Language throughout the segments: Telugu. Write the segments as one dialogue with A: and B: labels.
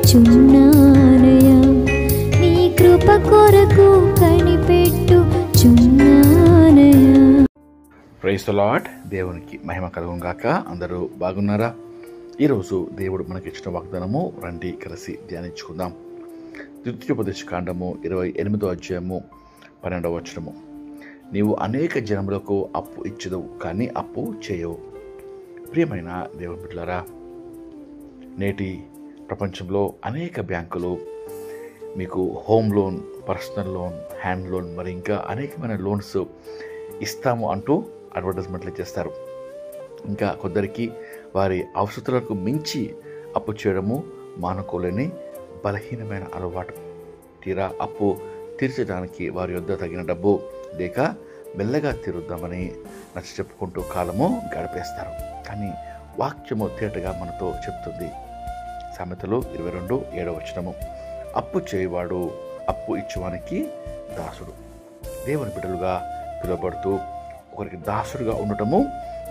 A: చున్నానయా, నీ కృప కొరకు కనిపెట్టుచున్నానయా.
B: Praise the lord. దేవునికి మహిమ కలుగును గాక. అందరూ బాగున్నారా? ఈరోజు దేవుడు మనకిచ్చిన వాగ్దానము రండి కలిసి ధ్యానించుకుందాం. ద్వితీయోపదేశ కాండము 28వ అధ్యాయము 12వ వచనము. నీవు అనేక జనములకు అప్పు ఇచ్చదవు, కానీ అప్పు చేయవు. ప్రియమైన దేవుని బిడ్డలారా, నేటి ప్రపంచంలో అనేక బ్యాంకులు మీకు home loan, personal loan, hand loan, మరి ఇంకా అనేకమైన లోన్స్ ఇస్తాము అంటూ అడ్వర్టైజ్మెంట్లు చేస్తారు. ఇంకా కొందరికి వారి అవసరాలకు మించి అప్పు చేయడము మానుకోలేని బలహీనమైన అలవాటు. తీరా అప్పు తీర్చడానికి వారి వద్ద తగిన డబ్బు లేక మెల్లగా తీరుద్దామని నచ్చ చెప్పుకుంటూ కాలము గడిపేస్తారు. కానీ వాక్యము తేటగా మనతో చెప్తుంది. సామెతలు 22:7 వచనము. అప్పు చేయవాడు అప్పు ఇచ్చేవానికి దాసుడు. దేవుని బిడ్డలుగా పిలువబడుతూ ఒకరికి దాసుడుగా ఉండటము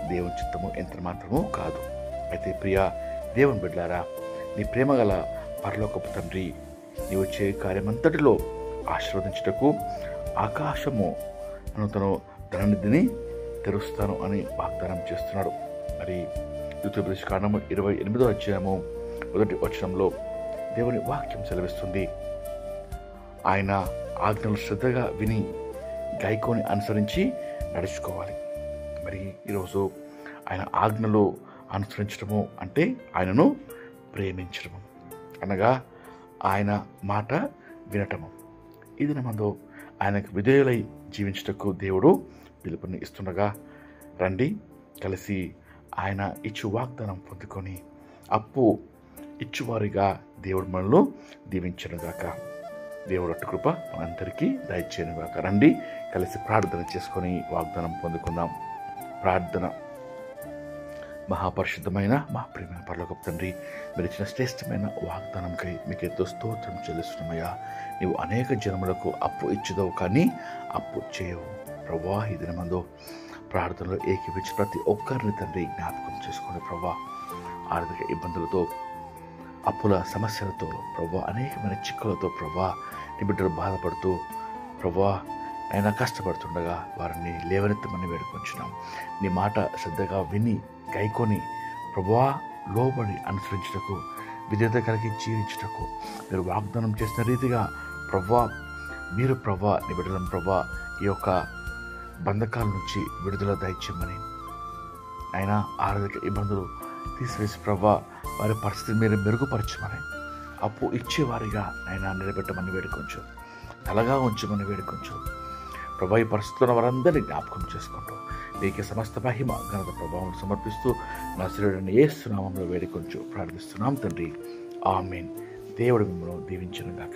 B: దేవుని చిత్తము ఎంత మాత్రము కాదు. అయితే ప్రియ దేవుని బిడ్డలారా, నీ ప్రేమగల పరలోకపు తండ్రి నీవు చే కార్యమంతటిలో ఆశీర్వదించుటకు ఆకాశము తను ధననిధిని తెరుస్తాను అని వాగ్దానం చేస్తున్నాడు. మరి ద్వితీయోపదేశ కాండము 28వ అధ్యాయము 1వ వచనంలో దేవుని వాక్యం సెలవిస్తుంది. ఆయన ఆజ్ఞలు శ్రద్ధగా విని గైకోని అనుసరించి నడుచుకోవాలి. మరి ఈరోజు ఆయన ఆజ్ఞలు అనుసరించడము అంటే ఆయనను ప్రేమించడము, అనగా ఆయన మాట వినటము. ఇది నమందు ఆయనకు విధేయులై జీవించటకు దేవుడు పిలుపుని ఇస్తుండగా రండి కలిసి ఆయన ఇచ్చు వాగ్దానం పొందుకొని అప్పు ఇచ్చువారిగా దేవుడు మనలో దీవించనుగాక. దేవుడు అటు కృప మనందరికీ దయచేయనుగాక. రండి కలిసి ప్రార్థన చేసుకొని వాగ్దానం పొందుకుందాం. ప్రార్థన. మహాపరిశుద్ధమైన మా ప్రియమైన పరలోకపు తండ్రి, మీరు ఇచ్చిన శ్రేష్టమైన వాగ్దానంకై మీకు ఎంతో స్తోత్రం చెల్లిస్తున్నామయ్యా. నీవు అనేక జనములకు అప్పు ఇచ్చుదవు, కానీ అప్పు చేయవు. ప్రభా, ఈ దినమందు ప్రార్థనలో ఏకీపించి ప్రతి ఒక్కరిని తండ్రి జ్ఞాపకం చేసుకోండి. ప్రభా, ఆర్థిక ఇబ్బందులతో, అప్పుల సమస్యలతో, ప్రభా, అనేకమైన చిక్కులతో ప్రభా నీ బిడ్డలు బాధపడుతూ ప్రభా అయినా కష్టపడుతుండగా వారిని లేవనెత్తమని వేడుకొంచున్నాం. నీ మాట శ్రద్ధగా విని గైకొని ప్రభా లోబడి అనుసరించుటకు, విధేయత కలిగి జీవించుటకు మీరు వాగ్దానం చేసిన రీతిగా ప్రభా మీరు ప్రభా నీ బిడ్డలను ప్రభా ఈ యొక్క బంధకాల నుంచి విడుదల దయచేయమని, అయినా ఆర్థిక ఇబ్బందులు తీసివేసి ప్రభా వారి పరిస్థితి మీరు మెరుగుపరచమని, అప్పు ఇచ్చేవారిగా అయినా నిలబెట్టమని వేడుకొంచు, తలగా ఉంచమని వేడుకొంచు. ప్రభా ఈ పరిస్థితుల్లో వారందరినీ జ్ఞాపకం చేసుకుంటూ నీకే సమస్త మహిమ ఘనత ప్రభావం సమర్పిస్తూ నజరేయుడైన యేసు నామములో వేడుకొంచు ప్రార్థిస్తున్నాం తండ్రి. ఆమేన్. దేవుడు మిమ్మల్ని దీవించును గాక.